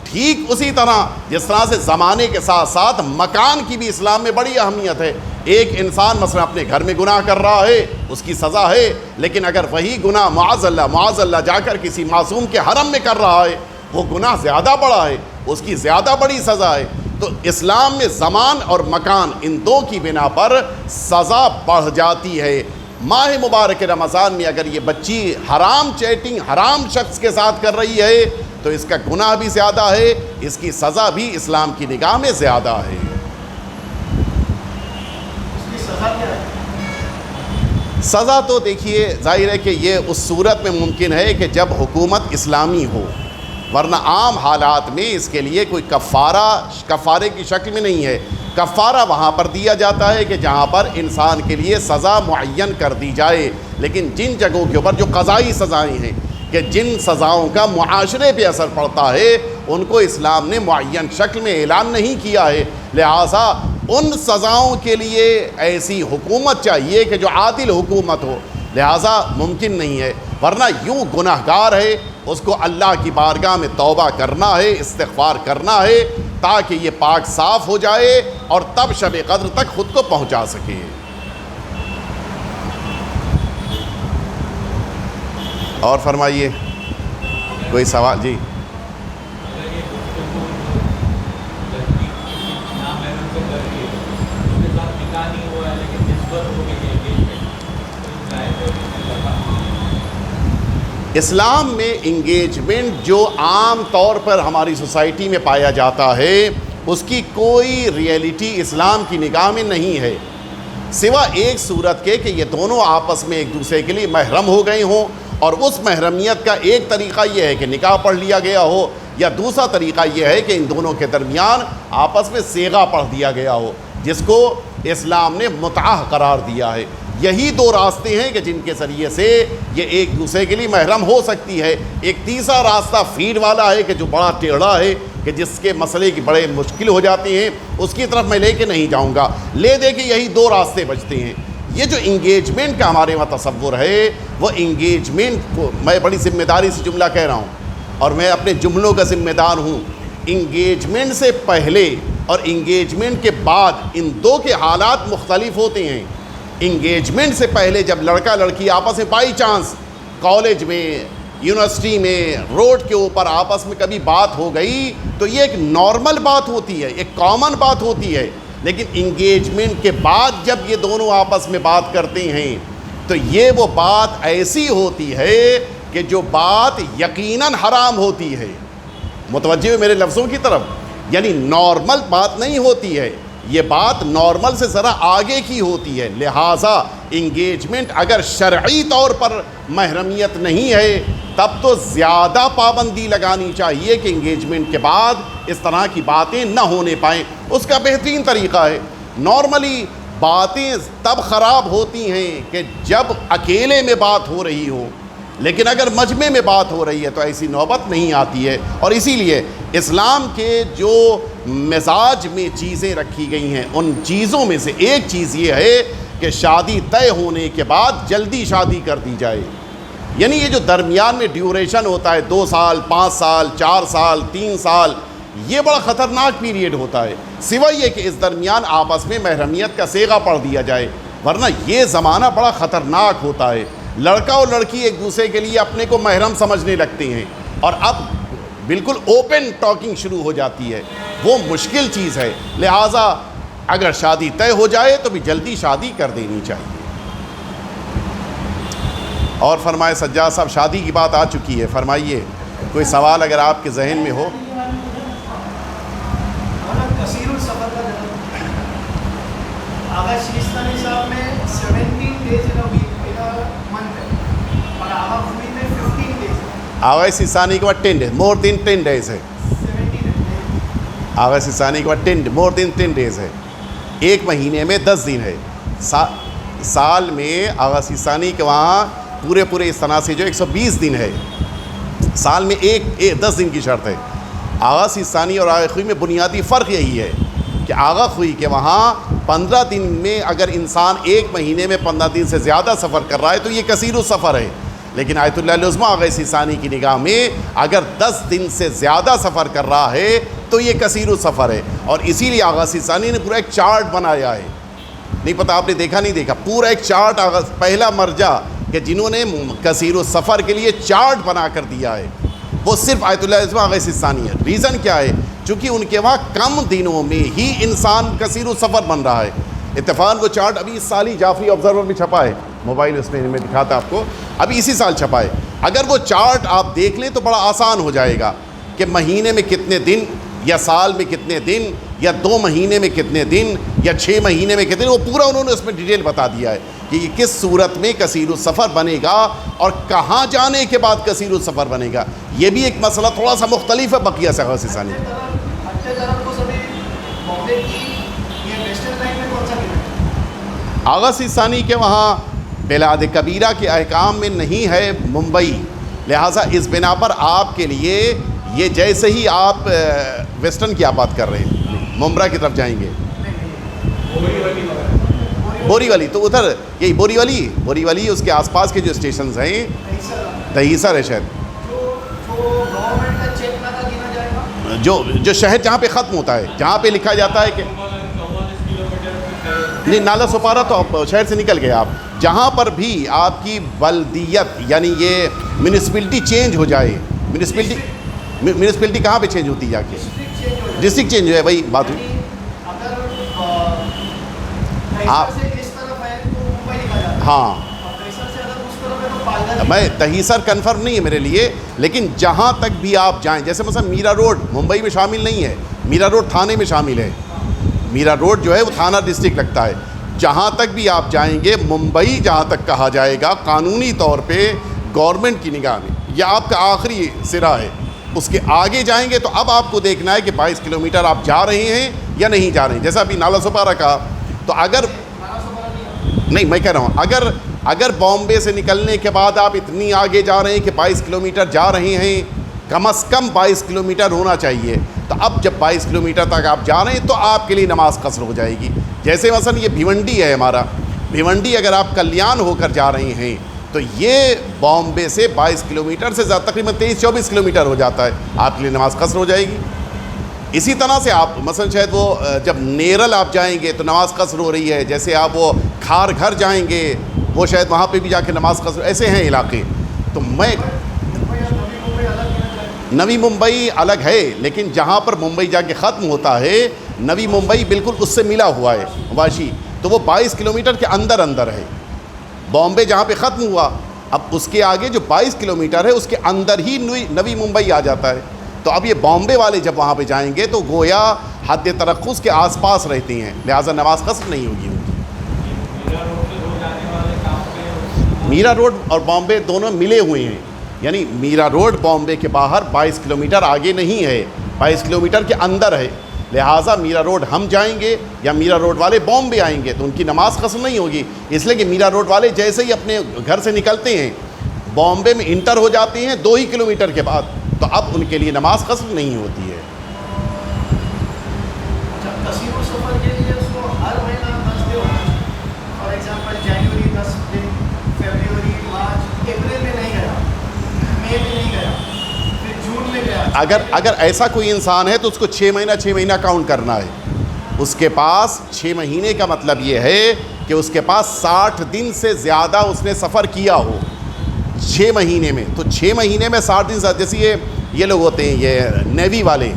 ٹھیک اسی طرح جس طرح سے زمانے کے ساتھ ساتھ مکان کی بھی اسلام میں بڑی اہمیت ہے. ایک انسان مثلا اپنے گھر میں گناہ کر رہا ہے، اس کی سزا ہے، لیکن اگر وہی گناہ معاذ اللہ جا کر کسی معصوم کے حرم میں کر رہا ہے، وہ گناہ زیادہ بڑا ہے، اس کی زیادہ بڑی سزا ہے. تو اسلام میں زمان اور مکان ان دو کی بنا پر سزا بڑھ جاتی ہے. ماہ مبارک رمضان میں اگر یہ بچی حرام چیٹنگ حرام شخص کے ساتھ کر رہی ہے تو اس کا گناہ بھی زیادہ ہے، اس کی سزا بھی اسلام کی نگاہ میں زیادہ ہے. سزا تو دیکھیے ظاہر ہے کہ یہ اس صورت میں ممکن ہے کہ جب حکومت اسلامی ہو، ورنہ عام حالات میں اس کے لیے کوئی کفارے کی شکل میں نہیں ہے. کفارہ وہاں پر دیا جاتا ہے کہ جہاں پر انسان کے لیے سزا معین کر دی جائے، لیکن جن جگہوں کے اوپر جو قضائی سزائیں ہیں کہ جن سزاؤں کا معاشرے پہ اثر پڑتا ہے ان کو اسلام نے معین شکل میں اعلان نہیں کیا ہے، لہٰذا ان سزاؤں کے لیے ایسی حکومت چاہیے کہ جو عادل حکومت ہو، لہٰذا ممکن نہیں ہے، ورنہ یوں گناہگار ہے اس کو اللہ کی بارگاہ میں توبہ کرنا ہے، استغفار کرنا ہے تاکہ یہ پاک صاف ہو جائے اور تب شب قدر تک خود کو پہنچا سکے۔ اور فرمائیے کوئی سوال؟ جی اسلام میں انگیجمنٹ جو عام طور پر ہماری سوسائٹی میں پایا جاتا ہے اس کی کوئی ریئلٹی اسلام کی نگاہ میں نہیں ہے، سوا ایک صورت کے کہ یہ دونوں آپس میں ایک دوسرے کے لیے محرم ہو گئے ہوں، اور اس محرمیت کا ایک طریقہ یہ ہے کہ نکاح پڑھ لیا گیا ہو، یا دوسرا طریقہ یہ ہے کہ ان دونوں کے درمیان آپس میں صیغہ پڑھ دیا گیا ہو جس کو اسلام نے متعہ قرار دیا ہے۔ یہی دو راستے ہیں کہ جن کے ذریعے سے یہ ایک دوسرے کے لیے محرم ہو سکتی ہے۔ ایک تیسرا راستہ فیڈ والا ہے کہ جو بڑا ٹیڑھا ہے کہ جس کے مسئلے کی بڑے مشکل ہو جاتے ہیں، اس کی طرف میں لے کے نہیں جاؤں گا، لے دے کے یہی دو راستے بچتے ہیں۔ یہ جو انگیجمنٹ کا ہمارے وہاں تصور ہے وہ انگیجمنٹ کو میں بڑی ذمہ داری سے جملہ کہہ رہا ہوں اور میں اپنے جملوں کا ذمہ دار ہوں، انگیجمنٹ سے پہلے اور انگیجمنٹ کے بعد ان دو کے حالات مختلف ہوتے ہیں۔ انگیجمنٹ سے پہلے جب لڑکا لڑکی آپس میں بائی چانس کالج میں، یونیورسٹی میں، روڈ کے اوپر آپس میں کبھی بات ہو گئی تو یہ ایک نارمل بات ہوتی ہے، ایک کامن بات ہوتی ہے، لیکن انگیجمنٹ کے بعد جب یہ دونوں آپس میں بات کرتے ہیں تو یہ وہ بات ایسی ہوتی ہے کہ جو بات یقیناً حرام ہوتی ہے۔ متوجہ ہو میرے لفظوں کی طرف؟ یعنی نارمل بات نہیں ہوتی ہے، یہ بات نارمل سے ذرا آگے کی ہوتی ہے، لہٰذا انگیجمنٹ اگر شرعی طور پر محرمیت نہیں ہے تب تو زیادہ پابندی لگانی چاہیے کہ انگیجمنٹ کے بعد اس طرح کی باتیں نہ ہونے پائیں۔ اس کا بہترین طریقہ ہے، نارملی باتیں تب خراب ہوتی ہیں کہ جب اکیلے میں بات ہو رہی ہو، لیکن اگر مجمع میں بات ہو رہی ہے تو ایسی نوبت نہیں آتی ہے۔ اور اسی لیے اسلام کے جو مزاج میں چیزیں رکھی گئی ہیں ان چیزوں میں سے ایک چیز یہ ہے کہ شادی طے ہونے کے بعد جلدی شادی کر دی جائے۔ یعنی یہ جو درمیان میں ڈیوریشن ہوتا ہے 2 سال، 5 سال، 4 سال، 3 سال، یہ بڑا خطرناک پیریڈ ہوتا ہے، سوائے یہ کہ اس درمیان آپس میں محرمیت کا صیغہ پڑھ دیا جائے، ورنہ یہ زمانہ بڑا خطرناک ہوتا ہے۔ لڑکا اور لڑکی ایک دوسرے کے لیے اپنے کو محرم سمجھنے لگتے ہیں اور اب بالکل اوپن ٹاکنگ شروع ہو جاتی ہے، وہ مشکل چیز ہے، لہٰذا اگر شادی طے ہو جائے تو بھی جلدی شادی کر دینی چاہیے۔ اور فرمائے سجاد صاحب، شادی کی بات آ چکی ہے، فرمائیے کوئی سوال اگر آپ کے ذہن میں ہو۔ کثیر السفر کا آغا شیستانی صاحب میں 17 days in a week in a month ہے اور آغا خوی میں 15 days ہے۔ آغا سیستانی کے بعد 10 days، more than 10 days ہے۔ 17 آغا سیستانی کے بعد more than 10 days ہے، ایک مہینے میں 10 دن ہے۔ سال میں آغا سیستانی کے وہاں پورے اس طرح سے جو 120 دن ہے، سال میں 10 دن کی شرط ہے۔ آغا سیستانی اور آغا خوئی میں بنیادی فرق یہی ہے کہ آغا خوئی کے وہاں 15 دن میں اگر انسان ایک مہینے میں 15 دن سے زیادہ سفر کر رہا ہے تو یہ کثیر السفر ہے، لیکن آیت اللہ العظمیٰ آغا سیستانی کی نگاہ میں اگر 10 دن سے زیادہ سفر کر رہا ہے تو یہ کثیر السفر ہے۔ اور اسی لیے آغا سیستانی نے پورا ایک چارٹ بنایا ہے، نہیں پتہ آپ نے دیکھا نہیں دیکھا، پورا ایک چارٹ، پہلا مرجع کہ جنہوں نے کثیر السفر کے لیے چارٹ بنا کر دیا ہے وہ صرف آیت اللہ العظمیٰ آغا سیستانی ہے۔ ریزن کیا ہے؟ چونکہ ان کے وہاں کم دنوں میں ہی انسان کثیر السفر بن رہا ہے۔ اتفاقاً وہ چارٹ ابھی اس سال ہی جعفری آبزرور میں چھپا ہے، موبائل اس میں دکھاتا آپ کو، ابھی اسی سال چھپا ہے۔ اگر وہ چارٹ آپ دیکھ لیں تو بڑا آسان ہو جائے گا کہ مہینے میں کتنے دن، یا سال میں کتنے دن، یا 2 مہینے میں کتنے دن، یا 6 مہینے میں کتنے دن، وہ پورا انہوں نے اس میں ڈیٹیل بتا دیا ہے کہ یہ کس صورت میں کثیر السفر بنے گا اور کہاں جانے کے بعد کثیر السفر بنے گا۔ یہ بھی ایک مسئلہ تھوڑا سا مختلف ہے بقیہ سے آغا سیستانی۔ ہٹے طرف کو سبھی معاملے کی یہ آغا سیستانی کے وہاں بلاد کبیرہ کے احکام میں نہیں ہے ممبئی، لہٰذا اس بنا پر آپ کے لیے یہ جیسے ہی آپ ویسٹرن کی آپ بات کر رہے ہیں ممبرا کی طرف جائیں گے، بوری ولی، تو ادھر یہی بوری ولی اس کے آس پاس کے جو اسٹیشنز ہیں، دہیسر ہے شاید، جو شہر جہاں پہ ختم ہوتا ہے، جہاں پہ لکھا جاتا ہے کہ نہیں نالا سپارہ تو آپ شہر سے نکل گئے، آپ جہاں پر بھی آپ کی بلدیت یعنی یہ میونسپلٹی چینج ہو جائے، میونسپلٹی کہاں پہ چینج ہوتی ہے جا کے؟ ڈسٹرکٹ چینج ہے، وہی بات ہوئی آپ، ہاں میں دہیسر کنفرم نہیں ہے میرے لیے، لیکن جہاں تک بھی آپ جائیں، جیسے مثلا میرا روڈ ممبئی میں شامل نہیں ہے، میرا روڈ تھانے میں شامل ہے، میرا روڈ جو ہے وہ تھانہ ڈسٹرکٹ لگتا ہے، جہاں تک بھی آپ جائیں گے ممبئی جہاں تک کہا جائے گا قانونی طور پہ گورنمنٹ کی نگاہ میں یہ آپ کا آخری سرا ہے، اس کے آگے جائیں گے تو اب آپ کو دیکھنا ہے کہ 22 کلومیٹر آپ جا رہے ہیں یا نہیں جا رہے ہیں، جیسا ابھی نالا سپارہ کا، تو اگر نہیں میں کہہ رہا ہوں اگر بامبے سے نکلنے کے بعد آپ اتنی آگے جا رہے ہیں کہ 22 کلومیٹر جا رہے ہیں، کم از کم 22 کلومیٹر ہونا چاہیے، تو اب جب 22 کلومیٹر تک آپ جا رہے ہیں تو آپ کے لیے نماز قصر ہو جائے گی۔ جیسے مثلا یہ بھیونڈی ہے ہمارا، بھیونڈی اگر آپ کلیان ہو کر جا رہے ہیں تو یہ بامبے سے 22 کلومیٹر سے زیادہ تقریباً 23-24 کلومیٹر ہو جاتا ہے، آپ کے لیے نماز قصر ہو جائے گی۔ اسی طرح سے آپ مثلا شاید وہ جب نیرل آپ جائیں گے تو نماز قصر ہو رہی ہے، جیسے آپ وہ کھار گھر جائیں گے وہ شاید وہاں پہ بھی جا کے نماز قصر، ایسے ہیں علاقے۔ تو میں نوی ممبئی الگ ہے، لیکن جہاں پر ممبئی جا کے ختم ہوتا ہے نوی ممبئی بالکل اس سے ملا ہوا ہے واشی، تو وہ 22 کلومیٹر کے اندر ہے۔ بامبے جہاں پہ ختم ہوا اب اس کے آگے جو 22 کلومیٹر ہے اس کے اندر ہی نوی ممبئی آ جاتا ہے، تو اب یہ بامبے والے جب وہاں پہ جائیں گے تو گویا حد ترقص کے آس پاس رہتے ہیں، لہٰذا نماز قصر نہیں ہوگی ان کی۔ میرا روڈ اور بامبے دونوں ملے ہوئے ہیں، یعنی میرا روڈ بامبے کے باہر 22 کلومیٹر آگے نہیں ہے، 22 کلومیٹر کے اندر ہے، لہٰذا میرا روڈ ہم جائیں گے یا میرا روڈ والے بامبے آئیں گے تو ان کی نماز قصر نہیں ہوگی، اس لیے کہ میرا روڈ والے جیسے ہی اپنے گھر سے نکلتے ہیں بامبے میں انٹر ہو جاتے ہیں 2 ہی کلومیٹر کے بعد، تو اب ان کے لیے نماز قصر نہیں ہوتی ہے۔ اگر ایسا کوئی انسان ہے تو اس کو 6 مہینہ کاؤنٹ کرنا ہے، اس کے پاس 6 مہینے کا مطلب یہ ہے کہ اس کے پاس 60 دن سے زیادہ اس نے سفر کیا ہو 6 مہینے میں، تو 6 مہینے میں 60 دن سے، جیسے یہ لوگ ہوتے ہیں یہ نیوی والے،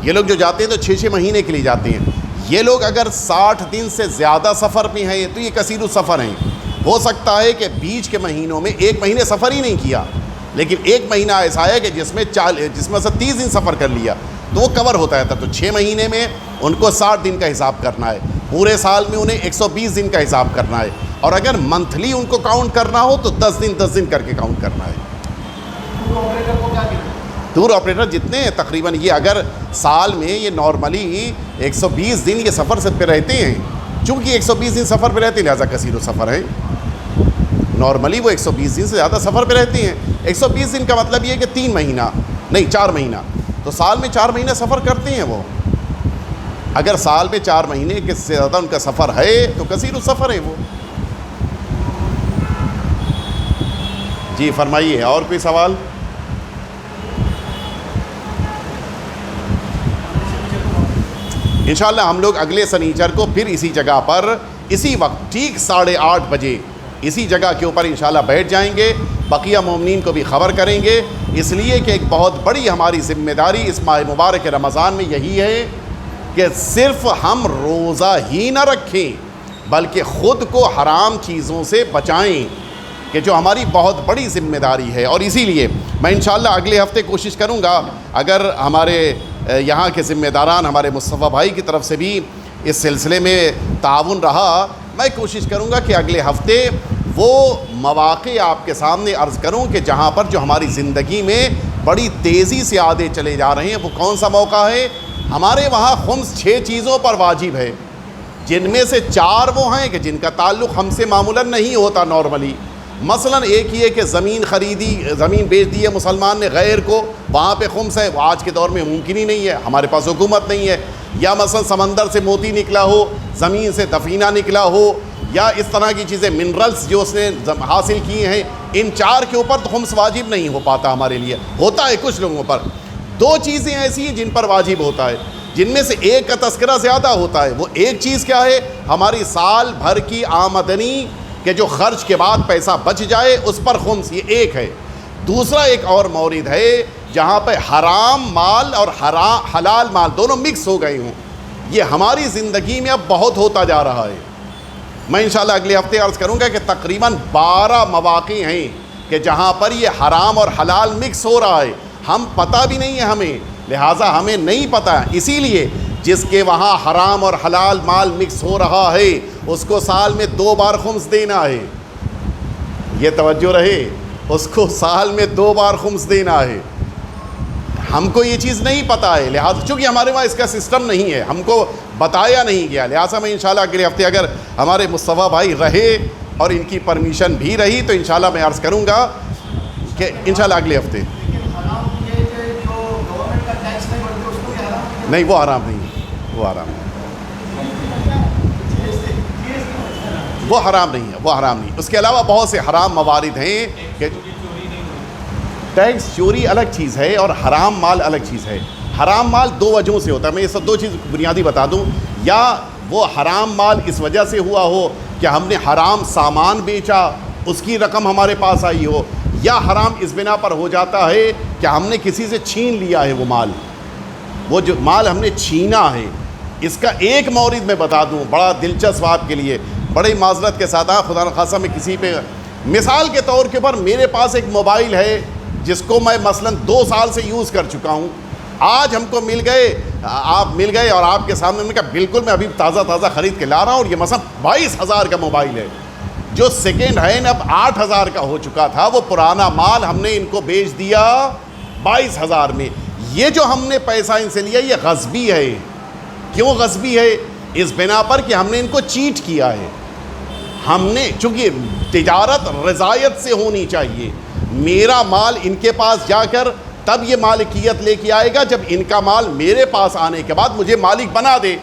یہ لوگ جو جاتے ہیں تو 6 مہینے کے لیے جاتے ہیں، یہ لوگ اگر 60 دن سے زیادہ سفر میں ہیں تو یہ کثیر السفر ہیں، ہو سکتا ہے کہ بیچ کے مہینوں میں 1 مہینے سفر ہی نہیں کیا، لیکن 1 مہینہ ایسا ہے کہ جس میں سے 30 دن سفر کر لیا تو وہ کور ہوتا ہے، تو 6 مہینے میں ان کو 60 دن کا حساب کرنا ہے، پورے سال میں انہیں 120 دن کا حساب کرنا ہے، اور اگر منتھلی ان کو کاؤنٹ کرنا ہو تو 10 دن کر کے کاؤنٹ کرنا ہے۔ ٹور آپریٹر جتنے ہیں تقریباً یہ اگر سال میں یہ نارملی 120 دن یہ سفر سے پہ رہتے ہیں، چونکہ 120 دن سفر پہ رہتے ہیں لہٰذا کثیر السفر ہے، نارملی وہ 120 دن سے زیادہ سفر پہ رہتے ہیں۔ 120 دن کا مطلب یہ ہے کہ 3 مہینہ نہیں 4 مہینہ، تو سال میں 4 مہینے سفر کرتے ہیں وہ، اگر سال میں 4 مہینے کے سے زیادہ ان کا سفر ہے تو کثیر السفر ہے وہ۔ جی فرمائیے، اور کوئی سوال؟ انشاءاللہ ہم لوگ اگلے سنیچر کو پھر اسی جگہ پر اسی وقت ٹھیک 8:30 بجے اسی جگہ کے اوپر انشاءاللہ بیٹھ جائیں گے، بقیہ مومنین کو بھی خبر کریں گے، اس لیے کہ ایک بہت بڑی ہماری ذمہ داری اس ماہ مبارک رمضان میں یہی ہے کہ صرف ہم روزہ ہی نہ رکھیں بلکہ خود کو حرام چیزوں سے بچائیں، کہ جو ہماری بہت بڑی ذمہ داری ہے، اور اسی لیے میں انشاءاللہ اگلے ہفتے کوشش کروں گا، اگر ہمارے یہاں کے ذمہ داران ہمارے مصطفیٰ بھائی کی طرف سے بھی اس سلسلے میں تعاون رہا، میں کوشش کروں گا کہ اگلے ہفتے وہ مواقع آپ کے سامنے عرض کروں کہ جہاں پر جو ہماری زندگی میں بڑی تیزی سے آدھے چلے جا رہے ہیں، وہ کون سا موقع ہے؟ ہمارے وہاں خمس 6 چیزوں پر واجب ہے، جن میں سے 4 وہ ہیں کہ جن کا تعلق ہم سے معمولاً نہیں ہوتا نارملی. مثلاً ایک یہ کہ زمین خریدی، زمین بیچ دی ہے مسلمان نے غیر کو، وہاں پہ خمس ہے. وہ آج کے دور میں ممکن ہی نہیں ہے، ہمارے پاس حکومت نہیں ہے. یا مثلاً سمندر سے موتی نکلا ہو، زمین سے دفینہ نکلا ہو، یا اس طرح کی چیزیں، منرلز جو اس نے حاصل کیے ہیں، ان 4 کے اوپر تو خمس واجب نہیں ہو پاتا ہمارے لیے. ہوتا ہے کچھ لوگوں پر. 2 چیزیں ایسی ہیں جن پر واجب ہوتا ہے، جن میں سے ایک کا تذکرہ زیادہ ہوتا ہے. وہ ایک چیز کیا ہے؟ ہماری سال بھر کی آمدنی کہ جو خرچ کے بعد پیسہ بچ جائے اس پر خمس، یہ ایک ہے. دوسرا ایک اور مورد ہے جہاں پہ حرام مال اور حلال مال دونوں مکس ہو گئے ہوں. یہ ہماری زندگی میں اب بہت ہوتا جا رہا ہے. میں انشاءاللہ اگلے ہفتے عرض کروں گا کہ تقریباً 12 مواقع ہیں کہ جہاں پر یہ حرام اور حلال مکس ہو رہا ہے. ہم پتہ بھی نہیں ہے ہمیں، لہٰذا ہمیں نہیں پتہ. اسی لیے جس کے وہاں حرام اور حلال مال مکس ہو رہا ہے اس کو سال میں 2 بار خمس دینا ہے. یہ توجہ رہے، اس کو سال میں 2 بار خمس دینا ہے. ہم کو یہ چیز نہیں پتہ ہے، لہٰذا چونکہ ہمارے وہاں اس کا سسٹم نہیں ہے، ہم کو بتایا نہیں گیا. لہٰذا میں انشاءاللہ اگلے ہفتے اگر ہمارے مصطفیٰ بھائی رہے اور ان کی پرمیشن بھی رہی تو انشاءاللہ میں عرض کروں گا کہ انشاءاللہ اگلے ہفتے. نہیں، وہ حرام نہیں ہے، وہ حرام نہیں، وہ حرام نہیں ہے، وہ حرام نہیں. اس کے علاوہ بہت سے حرام موارد ہیں کہ ٹیکس چوری الگ چیز ہے اور حرام مال الگ چیز ہے. حرام مال 2 وجہوں سے ہوتا ہے. میں یہ سب 2 چیز بنیادی بتا دوں. یا وہ حرام مال اس وجہ سے ہوا ہو کہ ہم نے حرام سامان بیچا، اس کی رقم ہمارے پاس آئی ہو. یا حرام اس بنا پر ہو جاتا ہے کہ ہم نے کسی سے چھین لیا ہے وہ مال، وہ جو مال ہم نے چھینا ہے. اس کا ایک مورد میں بتا دوں بڑا دلچسپ آپ کے لیے، بڑی معذرت کے ساتھ. خدا نخواستہ میں کسی پہ مثال کے طور کے اوپر میرے پاس ایک موبائل ہے جس کو میں مثلاً 2 سال سے یوز کر چکا ہوں. آج ہم کو مل گئے، آپ مل گئے اور آپ کے سامنے میں کہا بالکل میں ابھی تازہ خرید کے لا رہا ہوں اور یہ مثلاً 22,000 کا موبائل ہے. جو سیکنڈ ہینڈ اب 8,000 کا ہو چکا تھا، وہ پرانا مال ہم نے ان کو بیچ دیا 22,000 میں. یہ جو ہم نے پیسہ ان سے لیا یہ غصبی ہے. کیوں غصبی ہے؟ اس بنا پر کہ ہم نے ان کو چیٹ کیا ہے. ہم نے، چونکہ تجارت رضایت سے ہونی چاہیے. میرا مال ان کے پاس جا کر تب یہ مالکیت لے کے آئے گا جب ان کا مال میرے پاس آنے کے بعد مجھے مالک بنا دے.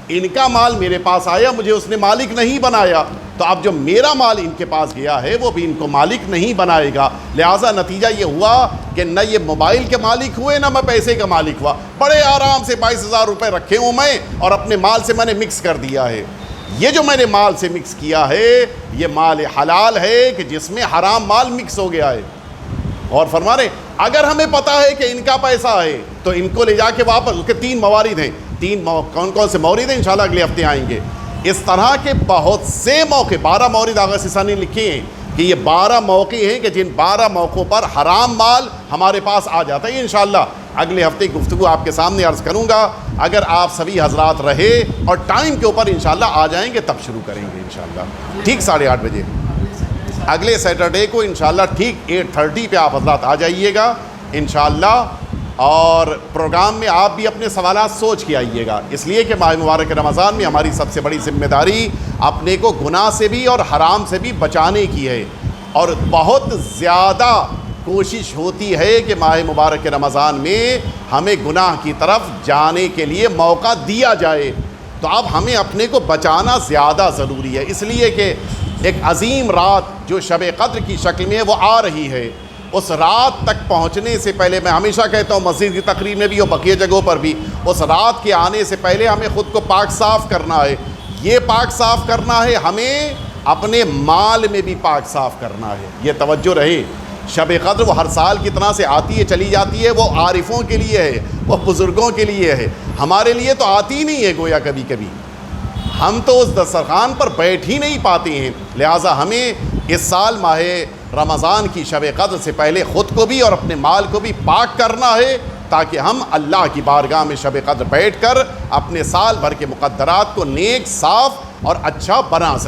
ان کا مال میرے پاس آیا، مجھے اس نے مالک نہیں بنایا، تو اب جو میرا مال ان کے پاس گیا ہے وہ بھی ان کو مالک نہیں بنائے گا. لہٰذا نتیجہ یہ ہوا کہ نہ یہ موبائل کے مالک ہوئے نہ میں پیسے کا مالک ہوا. بڑے آرام سے 22,000 روپے رکھے ہوں میں اور اپنے مال سے میں نے مکس کر دیا ہے. یہ جو میں نے مال سے مکس کیا ہے یہ مال حلال ہے کہ جس میں حرام مال مکس ہو گیا ہے. اور فرما رہے اگر ہمیں پتہ ہے کہ ان کا پیسہ ہے تو ان کو لے جا کے واپس، اس کے 3 موارد ہیں. 3 کون سے مورد ہیں انشاءاللہ اگلے ہفتے آئیں گے. اس طرح کے بہت سے موقع، 12 مورد آغا سیسانی نے لکھے ہیں کہ یہ 12 موقع ہیں کہ جن 12 موقعوں پر حرام مال ہمارے پاس آ جاتا ہے. انشاءاللہ اگلے ہفتے گفتگو آپ کے سامنے عرض کروں گا. اگر آپ سبھی حضرات رہے اور ٹائم کے اوپر انشاءاللہ آ جائیں گے تب شروع کریں گے انشاءاللہ ٹھیک 8:30 بجے. اگلے سیٹرڈے کو انشاءاللہ ٹھیک 8:30 پہ آپ حضرات آ جائیے گا انشاءاللہ. اور پروگرام میں آپ بھی اپنے سوالات سوچ کے آئیے گا، اس لیے کہ ماہ مبارک رمضان میں ہماری سب سے بڑی ذمہ داری اپنے کو گناہ سے بھی اور حرام سے بھی بچانے کی ہے. اور بہت زیادہ کوشش ہوتی ہے کہ ماہ مبارک رمضان میں ہمیں گناہ کی طرف جانے کے لیے موقع دیا جائے. تو اب ہمیں اپنے کو بچانا زیادہ ضروری ہے، اس لیے کہ ایک عظیم رات جو شب قدر کی شکل میں وہ آ رہی ہے. اس رات تک پہنچنے سے پہلے، میں ہمیشہ کہتا ہوں مسجد کی تقریر میں بھی اور بقیہ جگہوں پر بھی، اس رات کے آنے سے پہلے ہمیں خود کو پاک صاف کرنا ہے. یہ پاک صاف کرنا ہے، ہمیں اپنے مال میں بھی پاک صاف کرنا ہے. یہ توجہ رہے. شب قدر وہ ہر سال کی طرح سے آتی ہے چلی جاتی ہے، وہ عارفوں کے لیے ہے، وہ بزرگوں کے لیے ہے. ہمارے لیے تو آتی نہیں ہے گویا کبھی کبھی. ہم تو اس دسترخوان پر بیٹھ ہی نہیں پاتے ہیں. لہٰذا ہمیں اس سال ماہ رمضان کی شب قدر سے پہلے خود کو بھی اور اپنے مال کو بھی پاک کرنا ہے تاکہ ہم اللہ کی بارگاہ میں شب قدر بیٹھ کر اپنے سال بھر کے مقدرات کو نیک، صاف اور اچھا بنا سکیں.